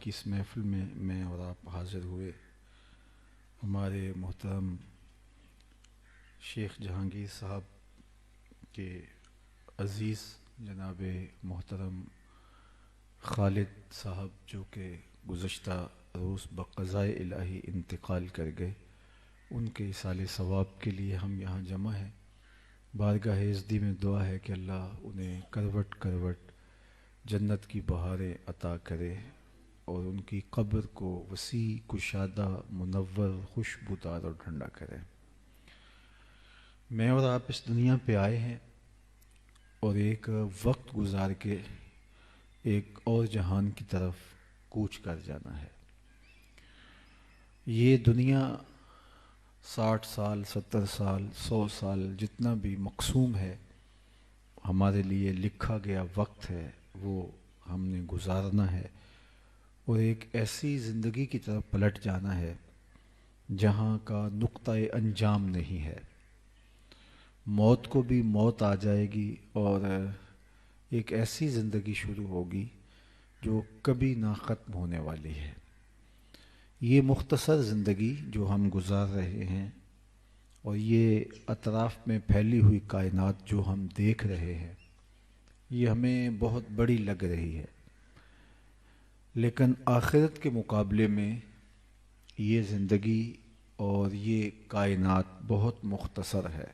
کی اس محفل میں اور آپ حاضر ہوئے، ہمارے محترم شیخ جہانگیر صاحب کے عزیز جناب محترم خالد صاحب جو کہ گزشتہ روز بقضائے الہی انتقال کر گئے، ان کے ایصال ثواب کے لیے ہم یہاں جمع ہیں۔ بارگاہ عزدی میں دعا ہے کہ اللہ انہیں کروٹ کروٹ جنت کی بہاریں عطا کرے اور ان کی قبر کو وسیع، کشادہ، منور، خوشبودار اور ٹھنڈا کرے۔ میں اور آپ اس دنیا پہ آئے ہیں اور ایک وقت گزار کے ایک اور جہان کی طرف کوچ کر جانا ہے۔ یہ دنیا 60 سال، 70 سال، 100 سال جتنا بھی مقسوم ہے، ہمارے لیے لکھا گیا وقت ہے، وہ ہم نے گزارنا ہے اور ایک ایسی زندگی کی طرف پلٹ جانا ہے جہاں کا نقطۂ انجام نہیں ہے۔ موت کو بھی موت آ جائے گی اور ایک ایسی زندگی شروع ہوگی جو کبھی نہ ختم ہونے والی ہے۔ یہ مختصر زندگی جو ہم گزار رہے ہیں اور یہ اطراف میں پھیلی ہوئی کائنات جو ہم دیکھ رہے ہیں، یہ ہمیں بہت بڑی لگ رہی ہے، لیکن آخرت کے مقابلے میں یہ زندگی اور یہ کائنات بہت مختصر ہے۔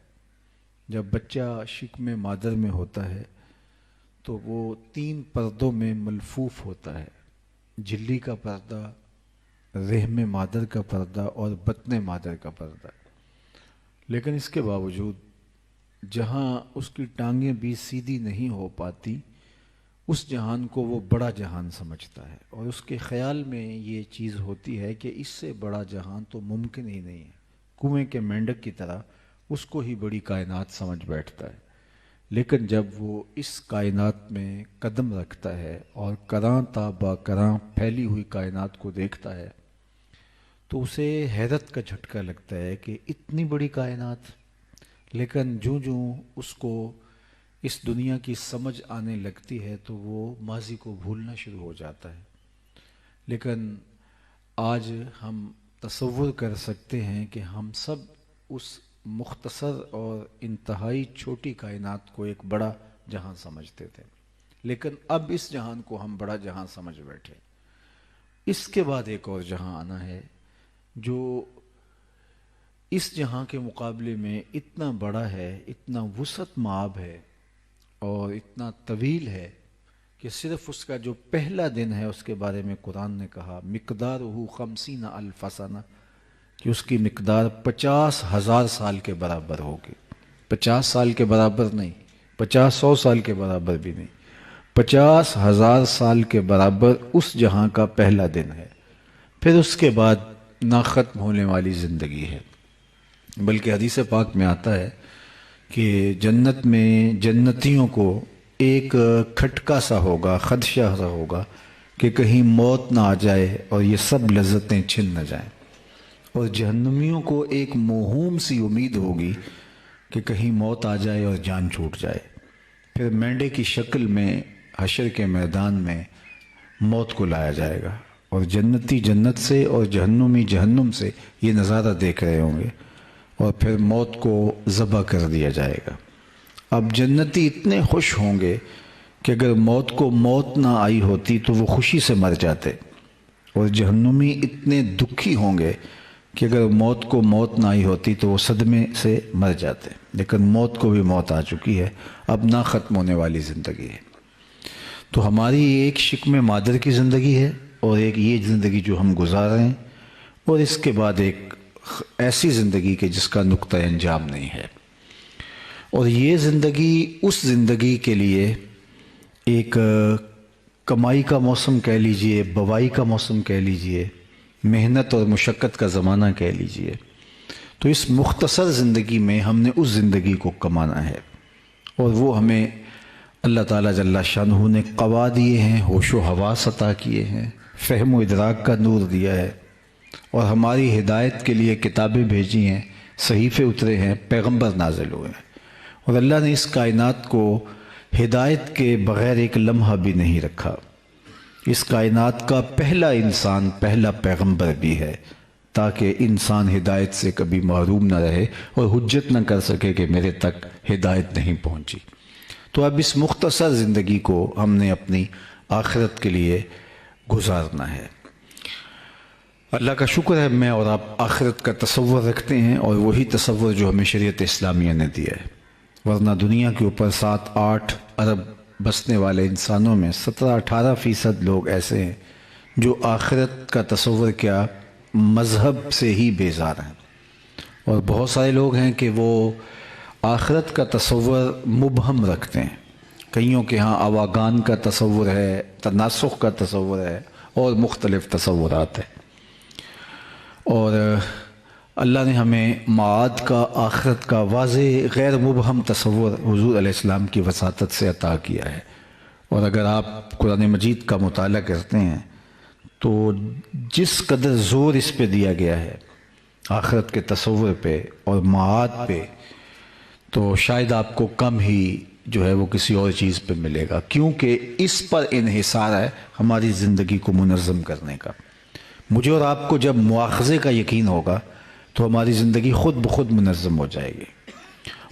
جب بچہ شکم مادر میں ہوتا ہے تو وہ 3 پردوں میں ملفوف ہوتا ہے: جھلی کا پردہ، رحم مادر کا پردہ اور بطن مادر کا پردہ۔ لیکن اس کے باوجود جہاں اس کی ٹانگیں بھی سیدھی نہیں ہو پاتی، اس جہان کو وہ بڑا جہان سمجھتا ہے اور اس کے خیال میں یہ چیز ہوتی ہے کہ اس سے بڑا جہان تو ممکن ہی نہیں ہے۔ کنویں کے مینڈک کی طرح اس کو ہی بڑی کائنات سمجھ بیٹھتا ہے، لیکن جب وہ اس کائنات میں قدم رکھتا ہے اور کراں تا با کراں پھیلی ہوئی کائنات کو دیکھتا ہے تو اسے حیرت کا جھٹکا لگتا ہے کہ اتنی بڑی کائنات۔ لیکن جوں اس کو اس دنیا کی سمجھ آنے لگتی ہے تو وہ ماضی کو بھولنا شروع ہو جاتا ہے۔ لیکن آج ہم تصور کر سکتے ہیں کہ ہم سب اس مختصر اور انتہائی چھوٹی کائنات کو ایک بڑا جہاں سمجھتے تھے، لیکن اب اس جہان کو ہم بڑا جہاں سمجھ بیٹھے۔ اس کے بعد ایک اور جہاں آنا ہے جو اس جہاں کے مقابلے میں اتنا بڑا ہے، اتنا وسعت مآب ہے اور اتنا طویل ہے کہ صرف اس کا جو پہلا دن ہے اس کے بارے میں قرآن نے کہا مقدارہ 50 الف سنہ، کہ اس کی مقدار 50,000 سال کے برابر ہوگی۔ 50 سال کے برابر نہیں، 50-100 سال کے برابر بھی نہیں، 50,000 سال کے برابر اس جہاں کا پہلا دن ہے۔ پھر اس کے بعد نہ ختم ہونے والی زندگی ہے، بلکہ حدیث پاک میں آتا ہے کہ جنت میں جنتیوں کو ایک کھٹکا سا ہوگا، خدشہ سا ہوگا کہ کہیں موت نہ آ جائے اور یہ سب لذتیں چھن نہ جائیں، اور جہنمیوں کو ایک موہوم سی امید ہوگی کہ کہیں موت آ جائے اور جان چھوٹ جائے۔ پھر مینڈے کی شکل میں حشر کے میدان میں موت کو لایا جائے گا اور جنتی جنت سے اور جہنمی جہنم سے یہ نظارہ دیکھ رہے ہوں گے، اور پھر موت کو ذبح کر دیا جائے گا۔ اب جنتی اتنے خوش ہوں گے کہ اگر موت کو موت نہ آئی ہوتی تو وہ خوشی سے مر جاتے، اور جہنمی اتنے دکھی ہوں گے کہ اگر موت کو موت نہ آئی ہوتی تو وہ صدمے سے مر جاتے۔ لیکن موت کو بھی موت آ چکی ہے، اب نہ ختم ہونے والی زندگی ہے۔ تو ہماری ایک شکم مادر کی زندگی ہے اور ایک یہ زندگی جو ہم گزار رہے ہیں، اور اس کے بعد ایک ایسی زندگی کہ جس کا نقطہ انجام نہیں ہے۔ اور یہ زندگی اس زندگی کے لیے ایک کمائی کا موسم کہہ لیجئے، بوائی کا موسم کہہ لیجئے، محنت اور مشقت کا زمانہ کہہ لیجئے۔ تو اس مختصر زندگی میں ہم نے اس زندگی کو کمانا ہے، اور وہ ہمیں اللہ تعالیٰ جل شانہ نے قوا دیے ہیں، ہوش و حواس عطا کیے ہیں، فہم و ادراک کا نور دیا ہے، اور ہماری ہدایت کے لیے کتابیں بھیجی ہیں، صحیفے اترے ہیں، پیغمبر نازل ہوئے ہیں، اور اللہ نے اس کائنات کو ہدایت کے بغیر ایک لمحہ بھی نہیں رکھا۔ اس کائنات کا پہلا انسان، پہلا پیغمبر بھی ہے، تاکہ انسان ہدایت سے کبھی محروم نہ رہے اور حجت نہ کر سکے کہ میرے تک ہدایت نہیں پہنچی۔ تو اب اس مختصر زندگی کو ہم نے اپنی آخرت کے لیے گزارنا ہے۔ اللہ کا شکر ہے میں اور آپ آخرت کا تصور رکھتے ہیں، اور وہی تصور جو ہمیں شریعت اسلامیہ نے دیا ہے، ورنہ دنیا کے اوپر 7-8 ارب بسنے والے انسانوں میں 17-18% لوگ ایسے ہیں جو آخرت کا تصور کیا مذہب سے ہی بیزار ہیں، اور بہت سارے لوگ ہیں کہ وہ آخرت کا تصور مبہم رکھتے ہیں۔ کئیوں کے ہاں آواگان کا تصور ہے، تناسخ کا تصور ہے، اور مختلف تصورات ہیں، اور اللہ نے ہمیں معاد کا، آخرت کا واضح غیر مبہم تصور حضور علیہ السلام کی وساطت سے عطا کیا ہے۔ اور اگر آپ قرآن مجید کا مطالعہ کرتے ہیں تو جس قدر زور اس پہ دیا گیا ہے آخرت کے تصور پہ اور معاد پہ، تو شاید آپ کو کم ہی جو ہے وہ کسی اور چیز پہ ملے گا، کیونکہ اس پر انحصار ہے ہماری زندگی کو منظم کرنے کا۔ مجھے اور آپ کو جب مواخذے کا یقین ہوگا تو ہماری زندگی خود بخود منظم ہو جائے گی۔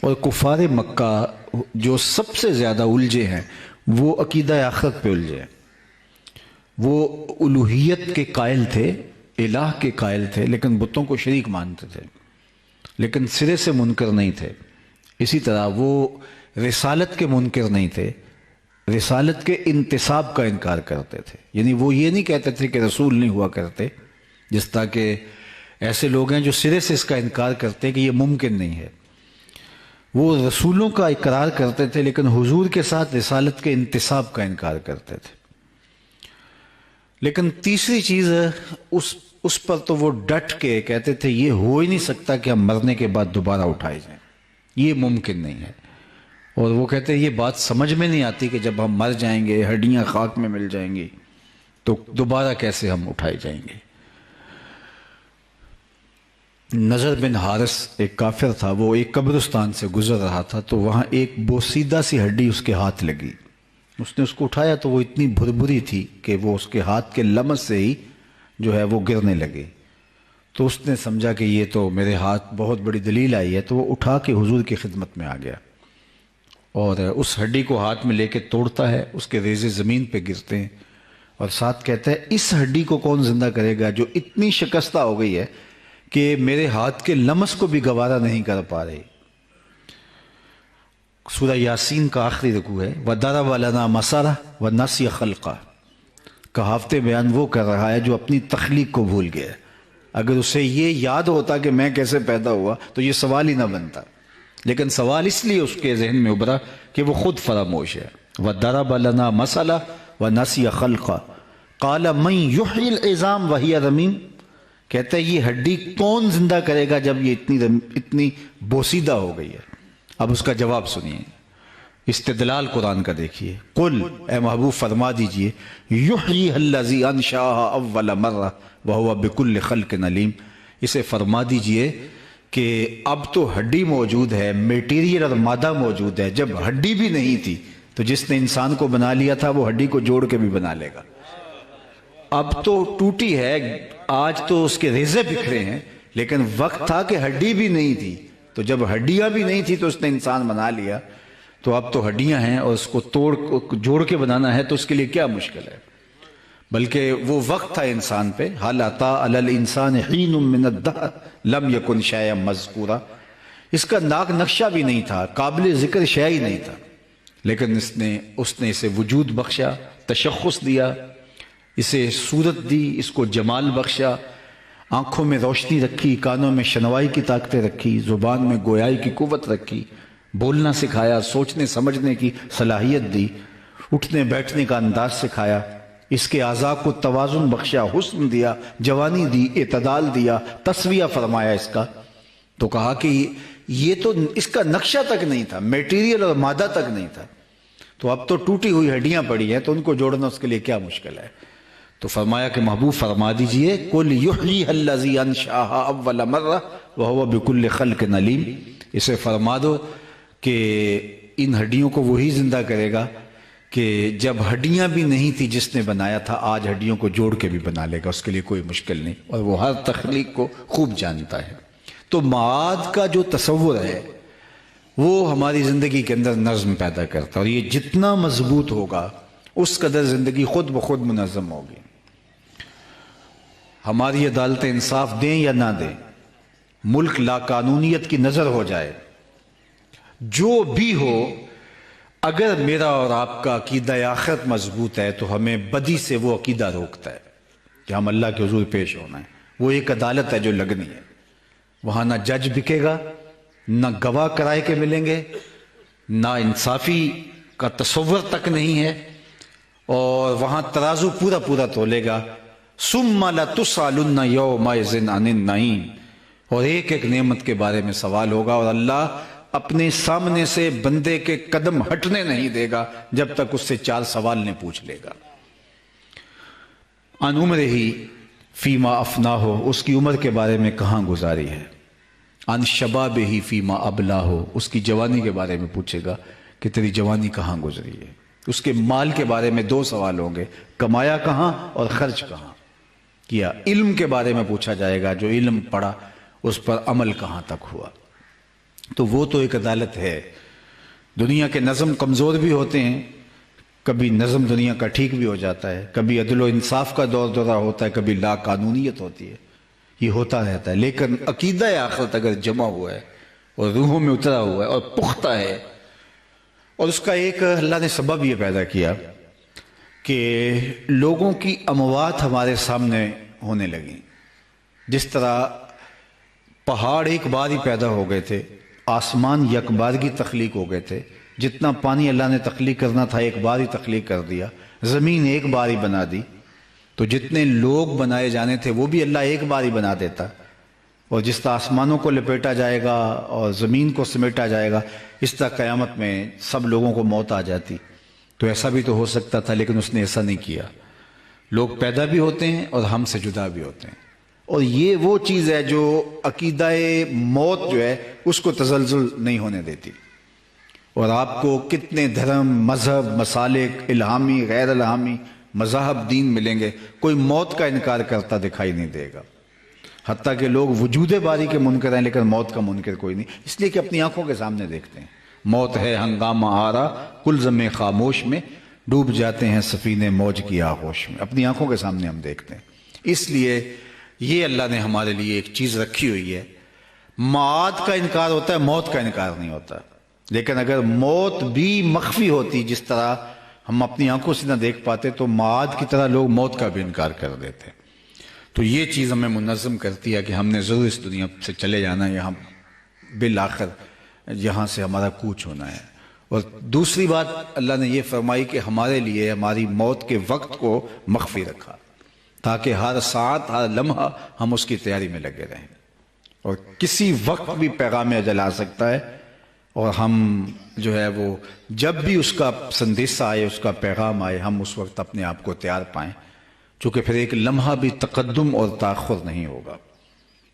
اور کفار مکہ جو سب سے زیادہ الجھے ہیں وہ عقیدہ آخرت پہ الجھے ہیں۔ وہ الوہیت کے قائل تھے، الہ کے قائل تھے، لیکن بتوں کو شریک مانتے تھے، لیکن سرے سے منکر نہیں تھے۔ اسی طرح وہ رسالت کے منکر نہیں تھے، رسالت کے انتصاب کا انکار کرتے تھے۔ یعنی وہ یہ نہیں کہتے تھے کہ رسول نہیں ہوا کرتے، جس طرح کہ ایسے لوگ ہیں جو سرے سے اس کا انکار کرتے ہیں کہ یہ ممکن نہیں ہے۔ وہ رسولوں کا اقرار کرتے تھے لیکن حضور کے ساتھ رسالت کے انتصاب کا انکار کرتے تھے۔ لیکن تیسری چیز اس پر تو وہ ڈٹ کے کہتے تھے یہ ہو ہی نہیں سکتا کہ ہم مرنے کے بعد دوبارہ اٹھائے جائیں، یہ ممکن نہیں ہے۔ اور وہ کہتے ہیں یہ بات سمجھ میں نہیں آتی کہ جب ہم مر جائیں گے، ہڈیاں خاک میں مل جائیں گی، تو دوبارہ کیسے ہم اٹھائے جائیں گے۔ نضر بن حارث ایک کافر تھا، وہ ایک قبرستان سے گزر رہا تھا تو وہاں ایک بوسیدہ سی ہڈی اس کے ہاتھ لگی۔ اس نے اس کو اٹھایا تو وہ اتنی بھربھری تھی کہ وہ اس کے ہاتھ کے لمس سے ہی جو ہے وہ گرنے لگے۔ تو اس نے سمجھا کہ یہ تو میرے ہاتھ بہت بڑی دلیل آئی ہے، تو وہ اٹھا کے حضور کی خدمت میں آ گیا اور اس ہڈی کو ہاتھ میں لے کے توڑتا ہے، اس کے ریزے زمین پہ گرتے ہیں، اور ساتھ کہتا ہے اس ہڈی کو کون زندہ کرے گا جو اتنی شکستہ ہو گئی ہے کہ میرے ہاتھ کے لمس کو بھی گوارا نہیں کر پا رہی۔ سورہ یاسین کا آخری رکوع ہے وَضَرَبَ لَنَا مَثَلًا وَنَسِیَ خَلْقَهُ۔ کہاوت بیان وہ کر رہا ہے جو اپنی تخلیق کو بھول گیا۔ اگر اسے یہ یاد ہوتا کہ میں کیسے پیدا ہوا تو یہ سوال ہی نہ بنتا، لیکن سوال اس لیے اس کے ذہن میں ابھرا کہ وہ خود فراموش ہے۔ وَضَرَبَ لَنَا مَثَلًا وَنَسِیَ خَلْقَهُ قَالَ مَن يُحْيِي الْعِظَامَ وَهِيَ رَمِيمٌ۔ کہتا ہے یہ ہڈی کون زندہ کرے گا جب یہ اتنی بوسیدہ ہو گئی ہے۔ اب اس کا جواب سنیے، استدلال قرآن کا دیکھیے۔ قل، اے محبوب فرما دیجئے، یحییھا الذی انشأھا اول مرہ وہو بکل خلق علیم۔ اسے فرما دیجئے کہ اب تو ہڈی موجود ہے، میٹیریل اور مادہ موجود ہے، جب ہڈی بھی نہیں تھی تو جس نے انسان کو بنا لیا تھا وہ ہڈی کو جوڑ کے بھی بنا لے گا۔ اب تو ٹوٹی ہے، آج تو اس کے ریزے بکھرے ہیں، لیکن وقت تھا کہ ہڈی بھی نہیں تھی، تو جب ہڈیاں بھی نہیں تھی تو اس نے انسان بنا لیا، تو اب تو ہڈیاں ہیں اور اس کو جوڑ کے بنانا ہے تو اس کے لیے کیا مشکل ہے۔ بلکہ وہ وقت تھا انسان پہ، هل أتى على الإنسان حين من الدهر لم يكن شيئا مذكورا۔ اس کا ناک نقشہ بھی نہیں تھا، قابل ذکر شے ہی نہیں تھا، لیکن اس نے اسے وجود بخشا، تشخص دیا، اسے صورت دی، اس کو جمال بخشا، آنکھوں میں روشنی رکھی، کانوں میں شنوائی کی طاقتیں رکھی، زبان میں گویائی کی قوت رکھی، بولنا سکھایا، سوچنے سمجھنے کی صلاحیت دی، اٹھنے بیٹھنے کا انداز سکھایا، اس کے اعضاء کو توازن بخشا، حسن دیا، جوانی دی، اعتدال دیا، تسویہ فرمایا اس کا۔ تو کہا کہ یہ تو اس کا نقشہ تک نہیں تھا، میٹیریل اور مادہ تک نہیں تھا، تو اب تو ٹوٹی ہوئی ہڈیاں پڑی ہیں تو ان کو جوڑنا اس کے لیے کیا مشکل ہے۔ تو فرمایا کہ محبوب فرما دیجئے قل یحییھا الذی انشأھا اول مرہ وہو بکل خلق علیم۔ اسے فرما دو کہ ان ہڈیوں کو وہی زندہ کرے گا کہ جب ہڈیاں بھی نہیں تھی جس نے بنایا تھا، آج ہڈیوں کو جوڑ کے بھی بنا لے گا، اس کے لیے کوئی مشکل نہیں، اور وہ ہر تخلیق کو خوب جانتا ہے۔ تو معاد کا جو تصور ہے وہ ہماری زندگی کے اندر نظم پیدا کرتا ہے، اور یہ جتنا مضبوط ہوگا اس قدر زندگی خود بخود منظم ہوگی۔ ہماری عدالتیں انصاف دیں یا نہ دیں، ملک لا قانونیت کی نظر ہو جائے، جو بھی ہو، اگر میرا اور آپ کا عقیدہ آخرت مضبوط ہے تو ہمیں بدی سے وہ عقیدہ روکتا ہے کہ ہم اللہ کے حضور پیش ہونا ہے۔ وہ ایک عدالت ہے جو لگنی ہے، وہاں نہ جج بکے گا، نہ گواہ کرائے کے ملیں گے، نہ انصافی کا تصور تک نہیں ہے، اور وہاں ترازو پورا پورا تولے گا۔ ثم لتسألن یومئذ عن النعیم، اور ایک ایک نعمت کے بارے میں سوال ہوگا، اور اللہ اپنے سامنے سے بندے کے قدم ہٹنے نہیں دے گا جب تک اس سے 4 سوال نہیں پوچھ لے گا۔ عن عمرہ فیما افناہ، اس کی عمر کے بارے میں کہاں گزاری ہے۔ عن شبابہ فیما ابلاہ، اس کی جوانی کے بارے میں پوچھے گا کہ تیری جوانی کہاں گزری ہے۔ اس کے مال کے بارے میں 2 سوال ہوں گے، کمایا کہاں اور خرچ کہاں کیا۔ علم کے بارے میں پوچھا جائے گا، جو علم پڑھا اس پر عمل کہاں تک ہوا۔ تو وہ تو ایک عدالت ہے۔ دنیا کے نظم کمزور بھی ہوتے ہیں، کبھی نظم دنیا کا ٹھیک بھی ہو جاتا ہے، کبھی عدل و انصاف کا دور دورہ ہوتا ہے، کبھی لا قانونیت ہوتی ہے، یہ ہوتا رہتا ہے۔ لیکن عقیدہ آخرت اگر جمع ہوا ہے اور روحوں میں اترا ہوا ہے اور پختہ ہے، اور اس کا ایک اللہ نے سبب یہ پیدا کیا کہ لوگوں کی اموات ہمارے سامنے ہونے لگیں۔ جس طرح پہاڑ ایک بار ہی پیدا ہو گئے تھے، آسمان یک بارگی تخلیق ہو گئے تھے، جتنا پانی اللہ نے تخلیق کرنا تھا ایک بار ہی تخلیق کر دیا، زمین ایک بار ہی بنا دی، تو جتنے لوگ بنائے جانے تھے وہ بھی اللہ ایک بار ہی بنا دیتا، اور جس طرح آسمانوں کو لپیٹا جائے گا اور زمین کو سمیٹا جائے گا، اس طرح قیامت میں سب لوگوں کو موت آ جاتی۔ تو ایسا بھی تو ہو سکتا تھا، لیکن اس نے ایسا نہیں کیا۔ لوگ پیدا بھی ہوتے ہیں اور ہم سے جدا بھی ہوتے ہیں، اور یہ وہ چیز ہے جو عقیدہ موت جو ہے اس کو تزلزل نہیں ہونے دیتی۔ اور آپ کو کتنے دھرم، مذہب، مسالک، الہامی، غیر الہامی مذاہب، دین ملیں گے، کوئی موت کا انکار کرتا دکھائی نہیں دے گا۔ حتیٰ کہ لوگ وجود باری کے منکر ہیں لیکن موت کا منکر کوئی نہیں، اس لیے کہ اپنی آنکھوں کے سامنے دیکھتے ہیں۔ موت ہے ہنگامہ آرا کلزم خاموش میں، ڈوب جاتے ہیں سفینے موج کی آغوش میں، اپنی آنکھوں کے سامنے ہم دیکھتے ہیں۔ اس لیے یہ اللہ نے ہمارے لیے ایک چیز رکھی ہوئی ہے، معاد کا انکار ہوتا ہے، موت کا انکار نہیں ہوتا۔ لیکن اگر موت بھی مخفی ہوتی، جس طرح ہم اپنی آنکھوں سے نہ دیکھ پاتے، تو معاد کی طرح لوگ موت کا بھی انکار کر دیتے۔ تو یہ چیز ہمیں منظم کرتی ہے کہ ہم نے ضرور اس دنیا سے چلے جانا ہے، یہاں بالآخر یہاں سے ہمارا کوچ ہونا ہے۔ اور دوسری بات اللہ نے یہ فرمائی کہ ہمارے لیے ہماری موت کے وقت کو مخفی رکھا، تاکہ ہر ساعت، ہر لمحہ ہم اس کی تیاری میں لگے رہیں، اور کسی وقت بھی پیغام اجل آ سکتا ہے، اور ہم جو ہے وہ جب بھی اس کا سندیسہ آئے، اس کا پیغام آئے، ہم اس وقت اپنے آپ کو تیار پائیں، چونکہ پھر ایک لمحہ بھی تقدم اور تاخر نہیں ہوگا۔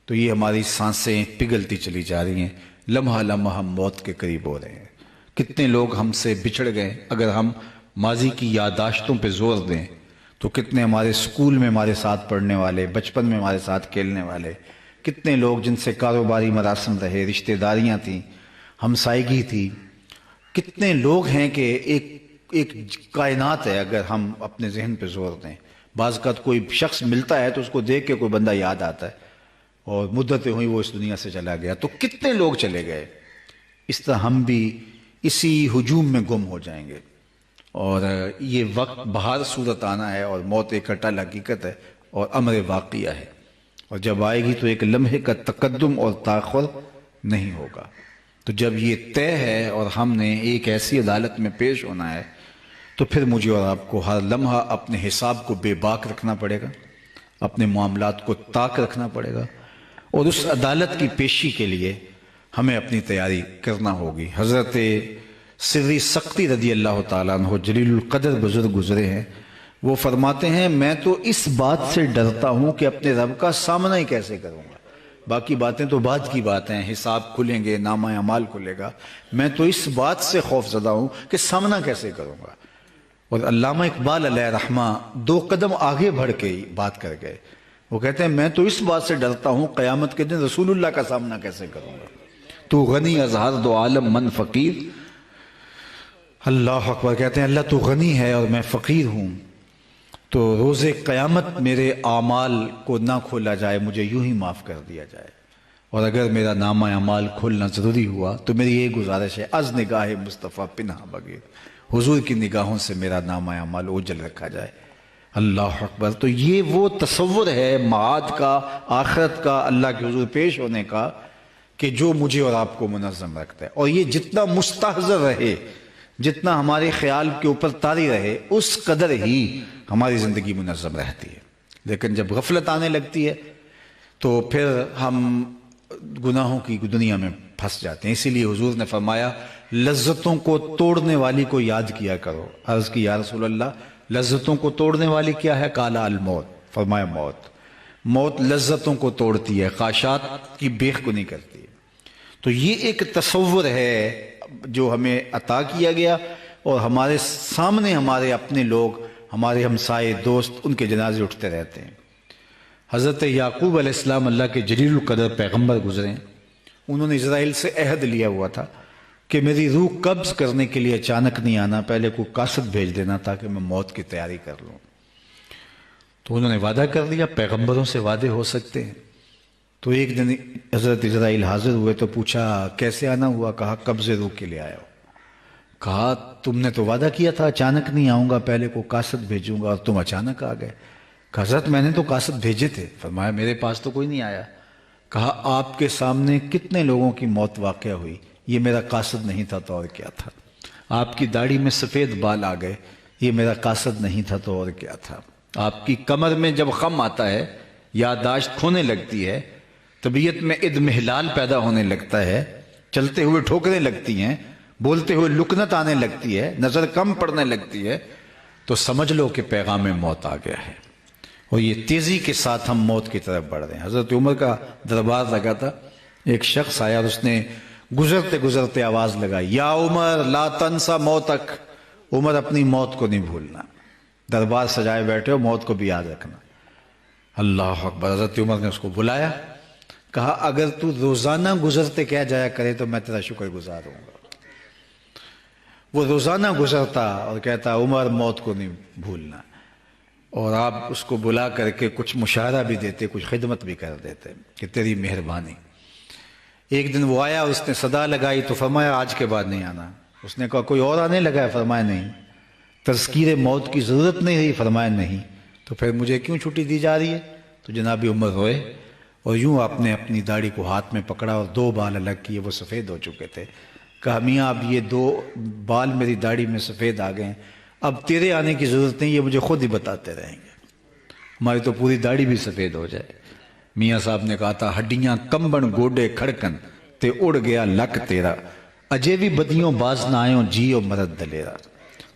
تو یہ ہماری سانسیں پگھلتی چلی جا رہی ہیں، لمحہ لمحہ ہم موت کے قریب ہو رہے ہیں۔ کتنے لوگ ہم سے بچھڑ گئے، اگر ہم ماضی کی یادداشتوں پہ زور دیں تو کتنے ہمارے اسکول میں ہمارے ساتھ پڑھنے والے، بچپن میں ہمارے ساتھ کھیلنے والے، کتنے لوگ جن سے کاروباری مراسم رہے، رشتہ داریاں تھیں، ہمسائیگی تھی، کتنے لوگ ہیں کہ ایک کائنات ہے اگر ہم اپنے ذہن پہ زور دیں۔ بعض اوقات کوئی شخص ملتا ہے تو اس کو دیکھ کے کوئی بندہ یاد آتا ہے، اور مدتیں ہوئی وہ اس دنیا سے چلا گیا، تو کتنے لوگ چلے گئے۔ اس طرح ہم بھی اسی ہجوم میں گم ہو جائیں گے، اور یہ وقت بہر صورت آنا ہے، اور موت ایک اٹل حقیقت ہے اور امر واقعہ ہے، اور جب آئے گی تو ایک لمحے کا تقدم اور تاخر نہیں ہوگا۔ تو جب یہ طے ہے اور ہم نے ایک ایسی عدالت میں پیش ہونا ہے، تو پھر مجھے اور آپ کو ہر لمحہ اپنے حساب کو بے باک رکھنا پڑے گا، اپنے معاملات کو تاک رکھنا پڑے گا، اور اس عدالت کی پیشی کے لیے ہمیں اپنی تیاری کرنا ہوگی۔ حضرت سری سختی رضی اللہ تعالیٰ عنہ جلیل القدر بزرگ گزرے ہیں، وہ فرماتے ہیں میں تو اس بات سے ڈرتا ہوں کہ اپنے رب کا سامنا ہی کیسے کروں گا، باقی باتیں تو بعد کی بات ہیں، حساب کھلیں گے، نامہ اعمال کھلے گا، میں تو اس بات سے خوف زدہ ہوں کہ سامنا کیسے کروں گا۔ اور علامہ اقبال علیہ رحمہ 2 قدم آگے بڑھ کے بات کر گئے. وہ کہتے ہیں میں تو اس بات سے ڈرتا ہوں قیامت کے دن رسول اللہ کا سامنا کیسے کروں گا. تو غنی از ہر دو عالم من فقیر. اللہ اکبر. کہتے ہیں اللہ تو غنی ہے اور میں فقیر ہوں، تو روز قیامت میرے اعمال کو نہ کھولا جائے، مجھے یوں ہی معاف کر دیا جائے. اور اگر میرا نامہ اعمال کھولنا ضروری ہوا تو میری یہ گزارش ہے، از نگاہ مصطفیٰ پنہا بغیر، حضور کی نگاہوں سے میرا نامہ اعمال اوجھل رکھا جائے. اللہ اکبر. تو یہ وہ تصور ہے معاد کا، آخرت کا، اللہ کے حضور پیش ہونے کا، کہ جو مجھے اور آپ کو منظم رکھتا ہے. اور یہ جتنا مستحضر رہے، جتنا ہمارے خیال کے اوپر طاری رہے، اس قدر ہی ہماری زندگی منظم رہتی ہے. لیکن جب غفلت آنے لگتی ہے تو پھر ہم گناہوں کی دنیا میں پھنس جاتے ہیں. اسی لیے حضور نے فرمایا لذتوں کو توڑنے والی کو یاد کیا کرو. عرض کی یا رسول اللہ لذتوں کو توڑنے والی کیا ہے؟ قال الموت. فرمایا موت. موت لذتوں کو توڑتی ہے، خواہشات کی بیخ کو نہیں کرتی ہے. تو یہ ایک تصور ہے جو ہمیں عطا کیا گیا، اور ہمارے سامنے ہمارے اپنے لوگ، ہمارے ہمسائے دوست، ان کے جنازے اٹھتے رہتے ہیں. حضرت یعقوب علیہ السلام اللہ کے جلیل القدر پیغمبر گزرے. انہوں نے اسرائیل سے عہد لیا ہوا تھا کہ میری روح قبض کرنے کے لیے اچانک نہیں آنا، پہلے کوئی قاصد بھیج دینا تاکہ میں موت کی تیاری کر لوں. تو انہوں نے وعدہ کر لیا. پیغمبروں سے وعدے ہو سکتے ہیں. تو ایک دن حضرت اسرائیل حاضر ہوئے تو پوچھا کیسے آنا ہوا؟ کہا قبض روح کے لیے آیا ہو. کہا تم نے تو وعدہ کیا تھا اچانک نہیں آؤں گا، پہلے کو قاصد بھیجوں گا، اور تم اچانک آ گئے. کہا حضرت میں نے تو قاصد بھیجے تھے. فرمایا میرے پاس تو کوئی نہیں آیا. کہا آپ کے سامنے کتنے لوگوں کی موت واقع ہوئی، یہ میرا قاصد نہیں تھا تو اور کیا تھا. آپ کی داڑھی میں سفید بال آ گئے، یہ میرا قاصد نہیں تھا تو اور کیا تھا. آپ کی کمر میں جب خم آتا ہے، یادداشت کھونے لگتی ہے، طبیعت میں اضمحلال پیدا ہونے لگتا ہے، چلتے ہوئے ٹھوکریں لگتی ہیں، بولتے ہوئے لکنت آنے لگتی ہے، نظر کم پڑنے لگتی ہے، تو سمجھ لو کہ پیغام موت آ گیا ہے. اور یہ تیزی کے ساتھ ہم موت کی طرف بڑھ رہے ہیں. حضرت عمر کا دربار لگا تھا. ایک شخص آیا اور اس نے گزرتے گزرتے آواز لگائی یا عمر لا تنسا موتک. عمر اپنی موت کو نہیں بھولنا. دربار سجائے بیٹھے ہو، موت کو بھی یاد رکھنا. اللہ اکبر. حضرت عمر نے اس کو بلایا، کہا اگر تو روزانہ گزرتے کیا جایا کرے تو میں تیرا شکر گزار ہوں گا. وہ روزانہ گزرتا اور کہتا عمر موت کو نہیں بھولنا. اور آپ اس کو بلا کر کے کچھ مشاہرہ بھی دیتے، کچھ خدمت بھی کر دیتے کہ تیری مہربانی. ایک دن وہ آیا، اس نے صدا لگائی تو فرمایا آج کے بعد نہیں آنا. اس نے کہا کوئی اور آنے لگا ہے؟ فرمایا نہیں. تذکیر موت کی ضرورت نہیں رہی؟ فرمایا نہیں. تو پھر مجھے کیوں چھٹی دی جا رہی ہے؟ تو جناب عمر روئے اور یوں آپ نے اپنی داڑھی کو ہاتھ میں پکڑا اور 2 بال الگ کیے، وہ سفید ہو چکے تھے. کہا میاں اب یہ 2 بال میری داڑھی میں سفید آ گئے ہیں، اب تیرے آنے کی ضرورت نہیں، یہ مجھے خود ہی بتاتے رہیں گے. ہماری تو پوری داڑھی بھی سفید ہو جائے. میاں صاحب نے کہا تھا ہڈیاں کمبن گوڈے کھڑکن تے اڑ گیا لک تیرا، اجے بھی بدیوں باز نہ آئیں جیو مرد دلیرا.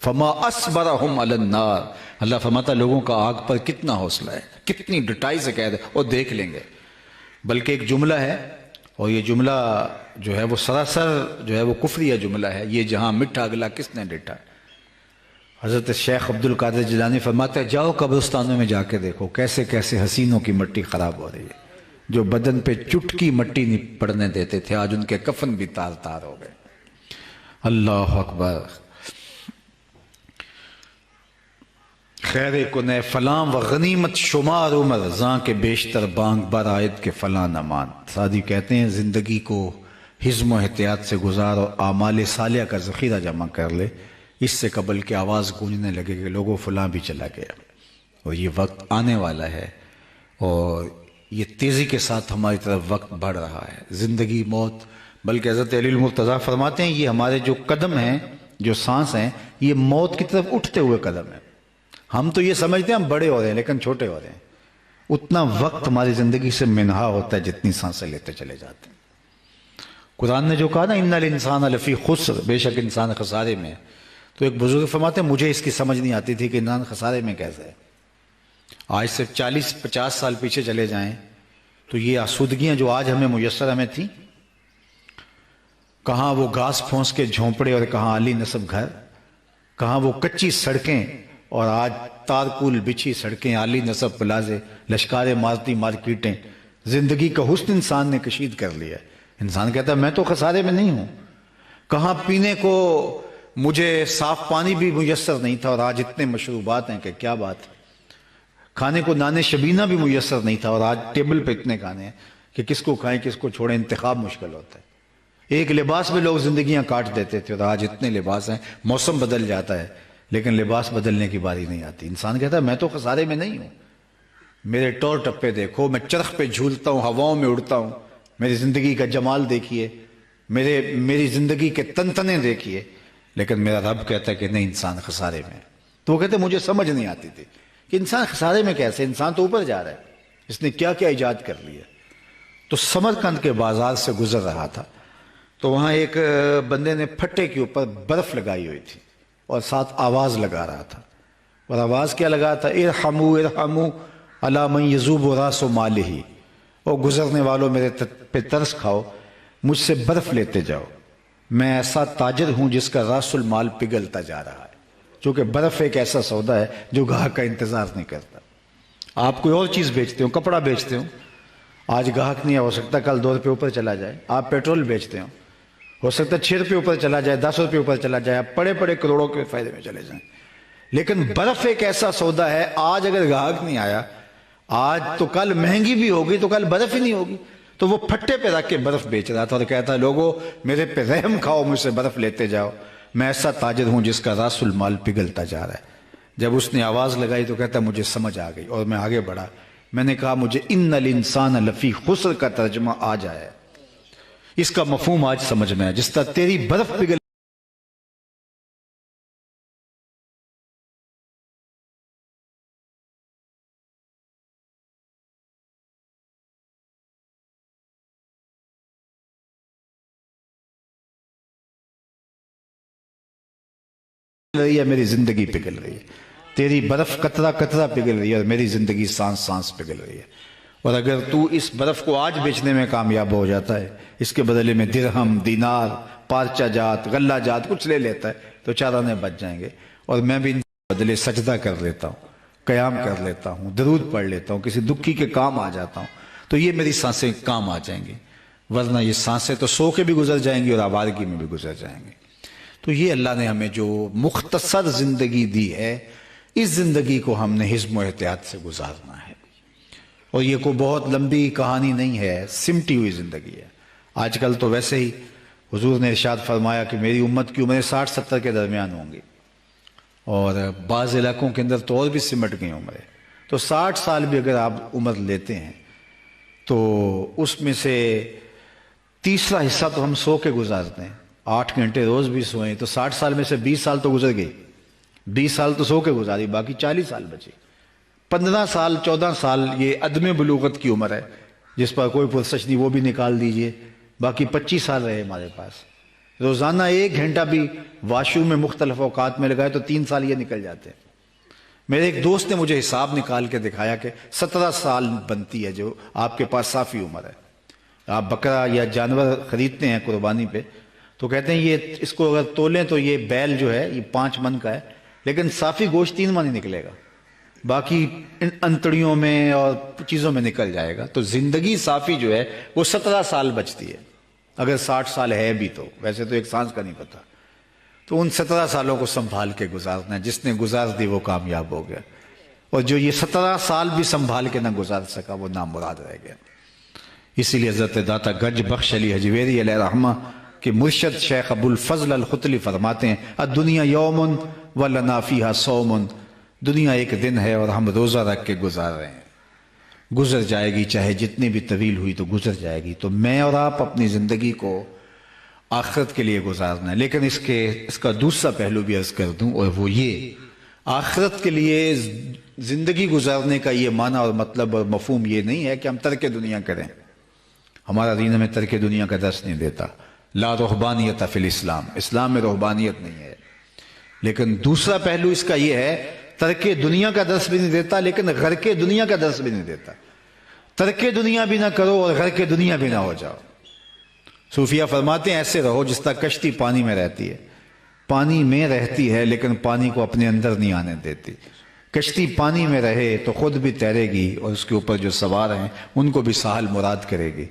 فما اصبرہم علی النار. اللہ فرماتا لوگوں کا آگ پر کتنا حوصلہ ہے، کتنی ڈٹائی سے کہہ دے اور دیکھ لیں گے. بلکہ ایک جملہ ہے، اور یہ جملہ جو ہے وہ سراسر جو ہے وہ کفریہ جملہ ہے، یہ جہاں مٹھا گلا کس نے ڈٹا. حضرت شیخ عبد القادر جیلانی فرماتے ہیں جاؤ قبرستانوں میں جا کے دیکھو کیسے کیسے حسینوں کی مٹی خراب ہو رہی ہے. جو بدن پہ چٹکی مٹی نہیں پڑنے دیتے تھے، آج ان کے کفن بھی تار تار ہو گئے. اللہ اکبر. خیر کنے فلاں و غنیمت شمار عمر زاں کے بیشتر بانگ برآید کے فلاں نمان. سعدی کہتے ہیں زندگی کو حزم و احتیاط سے گزار اور اعمال صالحہ کا ذخیرہ جمع کر لے، اس سے قبل کہ آواز گونجنے لگے کہ لوگوں فلاں بھی چلا گیا. اور یہ وقت آنے والا ہے اور یہ تیزی کے ساتھ ہماری طرف وقت بڑھ رہا ہے. زندگی موت، بلکہ حضرت علی المرتضیٰ فرماتے ہیں یہ ہمارے جو قدم ہیں، جو سانس ہیں، یہ موت کی طرف اٹھتے ہوئے قدم ہیں. ہم تو یہ سمجھتے ہیں ہم بڑے ہو رہے ہیں لیکن چھوٹے ہو رہے ہیں. اتنا وقت ہماری زندگی سے منہا ہوتا ہے جتنی سانسیں لیتے چلے جاتے ہیں. قرآن نے جو کہا نا ان الانسان لفی خسر، بے شک انسان خسارے میں. تو ایک بزرگ فرماتے ہیں مجھے اس کی سمجھ نہیں آتی تھی کہ انسان خسارے میں کیسے ہے. آج سے 40-50 سال پیچھے چلے جائیں تو یہ آسودگیاں جو آج ہمیں میسر ہمیں تھیں، کہاں وہ گھاس پھونس کے جھونپڑے اور کہاں عالی نصب گھر. کہاں وہ کچی سڑکیں اور آج تارکول بچھی سڑکیں، عالی نصب پلازے، لشکار مارتی مارکیٹیں، زندگی کا حسن انسان نے کشید کر لیا ہے۔ انسان کہتا ہے میں تو خسارے میں نہیں ہوں۔ کہاں پینے کو مجھے صاف پانی بھی میسر نہیں تھا اور آج اتنے مشروبات ہیں کہ کیا بات ہے۔ کھانے کو نان شبینہ بھی میسر نہیں تھا اور آج ٹیبل پہ اتنے کھانے ہیں کہ کس کو کھائیں کس کو چھوڑیں، انتخاب مشکل ہوتا ہے۔ ایک لباس میں لوگ زندگیاں کاٹ دیتے تھے اور آج اتنے لباس ہیں، موسم بدل جاتا ہے لیکن لباس بدلنے کی باری نہیں آتی۔ انسان کہتا ہے میں تو خسارے میں نہیں ہوں، میرے ٹور ٹپے دیکھو، میں چرخ پہ جھولتا ہوں، ہواؤں میں اڑتا ہوں، میری زندگی کا جمال دیکھیے، میری زندگی کے تنتنے دیکھیے، لیکن میرا رب کہتا ہے کہ نہیں، انسان خسارے میں ہے۔ تو وہ کہتے ہیں مجھے سمجھ نہیں آتی تھی کہ انسان خسارے میں کیسے، انسان تو اوپر جا رہا ہے، اس نے کیا کیا ایجاد کر لیا۔ تو سمرقند کے بازار سے گزر رہا تھا تو وہاں ایک بندے نے پھٹے کے اوپر برف لگائی ہوئی تھی اور ساتھ آواز لگا رہا تھا، اور آواز کیا لگا تھا؟ ارحمو ارحمو علی من یذوب راس مالہ، اور گزرنے والوں میرے پہ ترس کھاؤ، مجھ سے برف لیتے جاؤ، میں ایسا تاجر ہوں جس کا راس المال پگھلتا جا رہا ہے۔ چونکہ برف ایک ایسا سودا ہے جو گاہک کا انتظار نہیں کرتا۔ آپ کوئی اور چیز بیچتے ہو، کپڑا بیچتے ہو، آج گاہک نہیں ہو سکتا کل 2 روپے اوپر چلا جائے۔ آپ پیٹرول بیچتے ہو سکتا ہے 6 روپے اوپر چلا جائے، 10 روپے اوپر چلا جائے، آپ پڑے پڑے کروڑوں کے فائدے میں چلے جائیں۔ لیکن برف ایک ایسا سودا ہے، آج اگر گاہک نہیں آیا، آج تو کل مہنگی بھی ہوگی تو کل برف ہی نہیں ہوگی۔ تو وہ پھٹے پہ رکھ کے برف بیچ رہا تھا اور کہتا ہے لوگوں میرے پہ رحم کھاؤ، مجھ سے برف لیتے جاؤ، میں ایسا تاجر ہوں جس کا راس المال پگھلتا جا رہا ہے۔ جب اس نے آواز لگائی تو کہتا ہے مجھے سمجھ آ گئی، اور میں آگے بڑھا، میں نے کہا مجھے ان الانسان لفی خسر کا ترجمہ آ جائے، اس کا مفہوم آج سمجھ میں ہے۔ جس طرح تیری برف پگھل رہی ہے، میری زندگی پگھل رہی ہے، تیری برف قطرہ قطرہ پگھل رہی ہے اور میری زندگی سانس سانس پگھل رہی ہے۔ اور اگر تو اس برف کو آج بیچنے میں کامیاب ہو جاتا ہے، اس کے بدلے میں درہم، دینار، پارچہ جات، غلہ جات کچھ لے لیتا ہے تو 4 آنے بچ جائیں گے، اور میں بھی ان کے بدلے سجدہ کر لیتا ہوں، قیام کر لیتا ہوں، درود پڑھ لیتا ہوں، کسی دکھی کے کام آ جاتا ہوں، تو یہ میری سانسیں کام آ جائیں گی، ورنہ یہ سانسیں تو سو کے بھی گزر جائیں گی اور آوارگی میں بھی گزر جائیں گی۔ تو یہ اللہ نے ہمیں جو مختصر زندگی دی ہے، اس زندگی کو ہم نے حزم و احتیاط سے گزارنا ہے، اور یہ کوئی بہت لمبی کہانی نہیں ہے، سمٹی ہوئی زندگی ہے۔ آج کل تو ویسے ہی حضور نے ارشاد فرمایا کہ میری امت کی عمریں 60-70 کے درمیان ہوں گی، اور بعض علاقوں کے اندر تو اور بھی سمٹ گئی عمریں۔ تو 60 سال بھی اگر آپ عمر لیتے ہیں تو اس میں سے تیسرا حصہ تو ہم سو کے گزارتے ہیں، 8 گھنٹے روز بھی سوئیں تو 60 سال میں سے 20 سال تو گزر گئی، 20 سال تو سو کے گزاری، باقی 40 سال بچے۔ 15 سال 14 سال یہ عدم بلوغت کی عمر ہے جس پر کوئی پرسش نہیں، وہ بھی نکال دیجئے، باقی 25 سال رہے ہمارے پاس۔ روزانہ 1 گھنٹہ بھی واش روم میں مختلف اوقات میں لگائے تو 3 سال یہ نکل جاتے ہیں۔ میرے ایک دوست نے مجھے حساب نکال کے دکھایا کہ 17 سال بنتی ہے جو آپ کے پاس صافی عمر ہے۔ آپ بکرا یا جانور خریدتے ہیں قربانی پہ تو کہتے ہیں یہ اس کو اگر تولیں تو یہ بیل جو ہے یہ 5 من کا ہے، لیکن صافی گوشت 3 من ہی نکلے گا، باقی انتڑیوں میں اور چیزوں میں نکل جائے گا۔ تو زندگی صافی جو ہے وہ 17 سال بچتی ہے، اگر 60 سال ہے بھی تو، ویسے تو ایک سانس کا نہیں پتا۔ تو ان 17 سالوں کو سنبھال کے گزارنا ہے، جس نے گزار دی وہ کامیاب ہو گیا، اور جو یہ 17 سال بھی سنبھال کے نہ گزار سکا وہ نامراد رہ گیا۔ اسی لیے حضرت داتا گنج بخش علی حجویری علیہ رحمہ کہ مرشد شیخ ابو الفضل الختلی فرماتے ہیں الدنیا یوم ولنا فیہا صوم، دنیا ایک دن ہے اور ہم روزہ رکھ کے گزار رہے ہیں، گزر جائے گی، چاہے جتنی بھی طویل ہوئی تو گزر جائے گی۔ تو میں اور آپ اپنی زندگی کو آخرت کے لیے گزارنا ہے، لیکن اس کا دوسرا پہلو بھی عرض کر دوں، اور وہ یہ آخرت کے لیے زندگی گزارنے کا یہ معنی اور مطلب اور مفہوم یہ نہیں ہے کہ ہم ترک دنیا کریں، ہمارا دین ہمیں ترک دنیا کا درس نہیں دیتا، لا رہبانیت فی الاسلام، اسلام میں رہبانیت نہیں ہے۔ لیکن دوسرا پہلو اس کا یہ ہے، ترک دنیا کا درس بھی نہیں دیتا لیکن غرق دنیا کا درس بھی نہیں دیتا۔ ترک دنیا بھی نہ کرو اور غرق دنیا بھی نہ ہو جاؤ۔ صوفیہ فرماتے ہیں ایسے رہو جس طرح کشتی پانی میں رہتی ہے، پانی میں رہتی ہے لیکن پانی کو اپنے اندر نہیں آنے دیتی۔ کشتی پانی میں رہے تو خود بھی تیرے گی اور اس کے اوپر جو سوار ہیں ان کو بھی ساحل مراد کرے گی،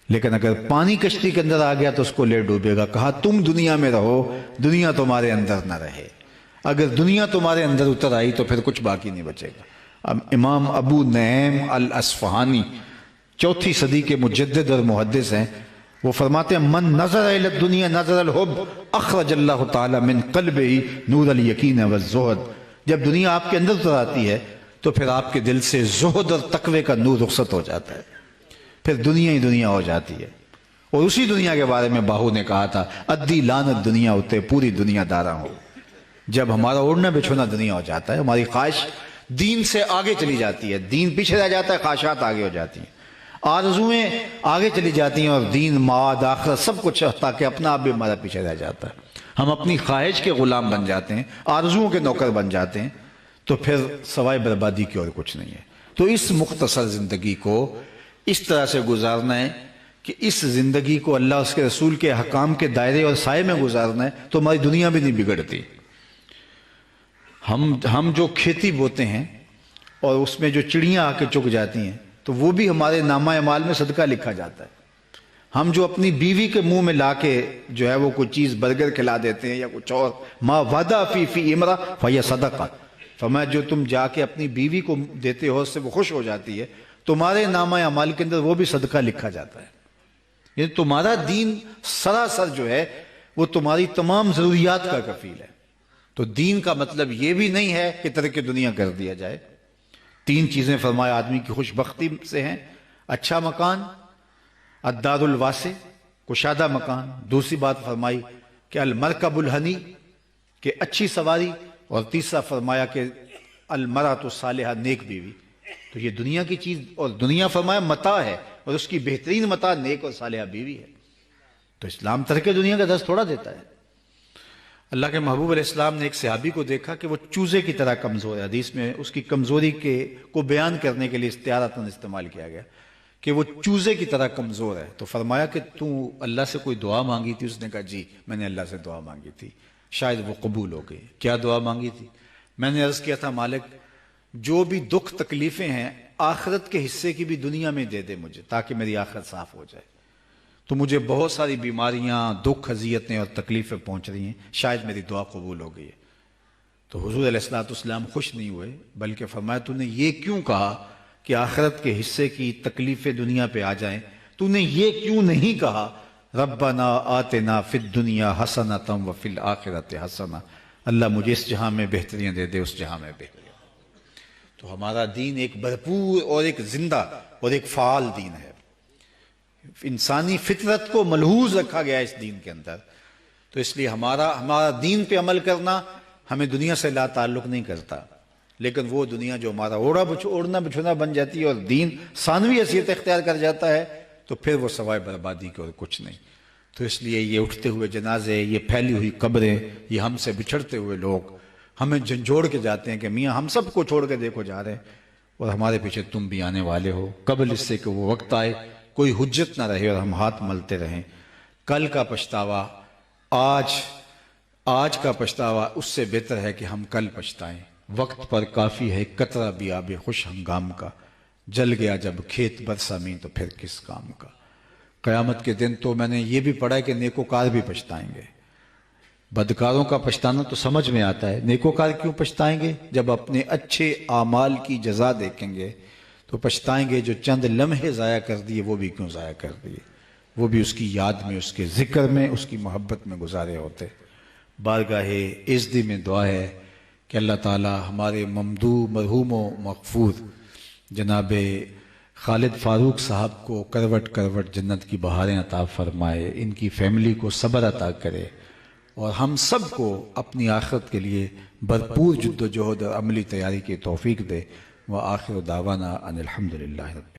لیکن اگر پانی کشتی کے اندر آ گیا تو اس کو لے ڈوبے گا۔ کہا تم دنیا میں رہو، دنیا تمہارے اندر نہ رہے۔ اگر دنیا تمہارے اندر اتر آئی تو پھر کچھ باقی نہیں بچے گا۔ اب امام ابو نعیم الاصفہانی 4 صدی کے مجدد اور محدث ہیں، وہ فرماتے ہیں من نظر الی الدنیا نظر الحب اخرج اللہ تعالی من قلبہ نور الیقین والزہد۔ جب دنیا آپ کے اندر اتر آتی ہے تو پھر آپ کے دل سے زہد اور تقوی کا نور رخصت ہو جاتا ہے، پھر دنیا ہی دنیا ہو جاتی ہے۔ اور اسی دنیا کے بارے میں باہو نے کہا تھا ادی لعنت دنیا ہوتے پوری دنیا دارا ہو۔ جب ہمارا اوڑھنا بچھونا دنیا ہو جاتا ہے، ہماری خواہش دین سے آگے چلی جاتی ہے، دین پیچھے رہ جاتا ہے، خواہشات آگے ہو جاتی ہیں، آرزویں آگے چلی جاتی ہیں، اور دین معاد آخرت سب کچھ تاکہ اپنا آپ بھی ہمارا پیچھے رہ جاتا ہے۔ ہم اپنی خواہش کے غلام بن جاتے ہیں، آرزوؤں کے نوکر بن جاتے ہیں، تو پھر سوائے بربادی کی اور کچھ نہیں ہے۔ تو اس مختصر زندگی کو اس طرح سے گزارنا ہے کہ اس زندگی کو اللہ اس کے رسول کے حکام کے دائرے اور سائے میں گزارنا ہے، تو ہماری دنیا بھی نہیں بگڑتی۔ ہم جو کھیتی بوتے ہیں اور اس میں جو چڑیاں آ کے چگ جاتی ہیں تو وہ بھی ہمارے نامہ اعمال میں صدقہ لکھا جاتا ہے۔ ہم جو اپنی بیوی کے منہ میں لا کے جو ہے وہ کوئی چیز برگر کھلا دیتے ہیں یا کچھ اور، ما وعدہ فی امرا فہی صدقہ، فرمایا جو تم جا کے اپنی بیوی کو دیتے ہو اس سے وہ خوش ہو جاتی ہے، تمہارے نامہ اعمال کے اندر وہ بھی صدقہ لکھا جاتا ہے۔ یعنی تمہارا دین سراسر جو ہے وہ تمہاری تمام ضروریات کا کفیل ہے۔ تو دین کا مطلب یہ بھی نہیں ہے کہ ترک دنیا کر دیا جائے۔ 3 چیزیں فرمایا آدمی کی خوش بختی سے ہیں: اچھا مکان، الدار الواسع، کشادہ مکان۔ دوسری بات فرمائی کہ المرکب الحنی، کہ اچھی سواری، اور تیسرا فرمایا کہ المرأۃ الصالحہ، نیک بیوی۔ تو یہ دنیا کی چیز، اور دنیا فرمایا متاع ہے، اور اس کی بہترین متاع نیک اور صالحہ بیوی ہے۔ تو اسلام ترک دنیا کا درس تھوڑا دیتا ہے۔ اللہ کے محبوب علیہ السلام نے ایک صحابی کو دیکھا کہ وہ چوزے کی طرح کمزور ہے۔ حدیث میں اس کی کمزوری کو بیان کرنے کے لیے استعارتاً استعمال کیا گیا کہ وہ چوزے کی طرح کمزور ہے۔ تو فرمایا کہ تو اللہ سے کوئی دعا مانگی تھی؟ اس نے کہا جی میں نے اللہ سے دعا مانگی تھی، شاید وہ قبول ہو گئی۔ کیا دعا مانگی تھی؟ میں نے عرض کیا تھا مالک جو بھی دکھ تکلیفیں ہیں آخرت کے حصے کی بھی دنیا میں دے دے مجھے، تاکہ میری آخرت صاف ہو جائے۔ تو مجھے بہت ساری بیماریاں، دکھ، اذیتیں اور تکلیفیں پہنچ رہی ہیں، شاید میری دعا قبول ہو گئی ہے۔ تو حضور علیہ السلام خوش نہیں ہوئے، بلکہ فرمایا تو نے یہ کیوں کہا کہ آخرت کے حصے کی تکلیفیں دنیا پہ آ جائیں؟ تو نے یہ کیوں نہیں کہا ربنا آتنا فی الدنیا حسنۃ وفی الآخرۃ حسنہ، اللہ مجھے اس جہاں میں بہتریاں دے دے، اس جہاں میں بہتریاں۔ تو ہمارا دین ایک بھرپور اور ایک زندہ اور ایک فعال دین ہے۔ انسانی فطرت کو ملحوظ رکھا گیا اس دین کے اندر۔ تو اس لیے ہمارا دین پہ عمل کرنا ہمیں دنیا سے لا تعلق نہیں کرتا، لیکن وہ دنیا جو ہمارا اوڑھنا بچھونا بن جاتی ہے اور دین ثانوی حیثیت اختیار کر جاتا ہے، تو پھر وہ سوائے بربادی کے اور کچھ نہیں۔ تو اس لیے یہ اٹھتے ہوئے جنازے، یہ پھیلی ہوئی قبریں، یہ ہم سے بچھڑتے ہوئے لوگ ہمیں جھنجھوڑ کے جاتے ہیں کہ میاں ہم سب کو چھوڑ کے دیکھو جا رہے ہیں، اور ہمارے پیچھے تم بھی آنے والے ہو، قبل اس سے کہ وہ وقت آئے کوئی حجت نہ رہے اور ہم ہاتھ ملتے رہیں۔ کل کا پچھتاوا آج کا پچھتاوا اس سے بہتر ہے کہ ہم کل پچھتائیں۔ وقت پر کافی ہے قطرہ بھی آب خوش ہنگام کا، جل گیا جب کھیت برسا میں تو پھر کس کام کا۔ قیامت کے دن تو میں نے یہ بھی پڑھا ہے کہ نیکوکار بھی پچھتائیں گے۔ بدکاروں کا پچھتانا تو سمجھ میں آتا ہے، نیکوکار کیوں پچھتائیں گے؟ جب اپنے اچھے اعمال کی جزا دیکھیں گے تو پچھتائیں گے جو چند لمحے ضائع کر دیے وہ بھی کیوں ضائع کر دیے، وہ بھی اس کی یاد میں، اس کے ذکر میں، اس کی محبت میں گزارے ہوتے۔ بارگاہ عزت میں دعا ہے کہ اللہ تعالی ہمارے ممدوح مرحوم و مغفور جناب خالد فاروق صاحب کو کروٹ کروٹ جنت کی بہاریں عطا فرمائے، ان کی فیملی کو صبر عطا کرے، اور ہم سب کو اپنی آخرت کے لیے بھرپور جد و جہد اور عملی تیاری کی توفیق دے۔ وآخر دعوانا ان الحمدللہ رب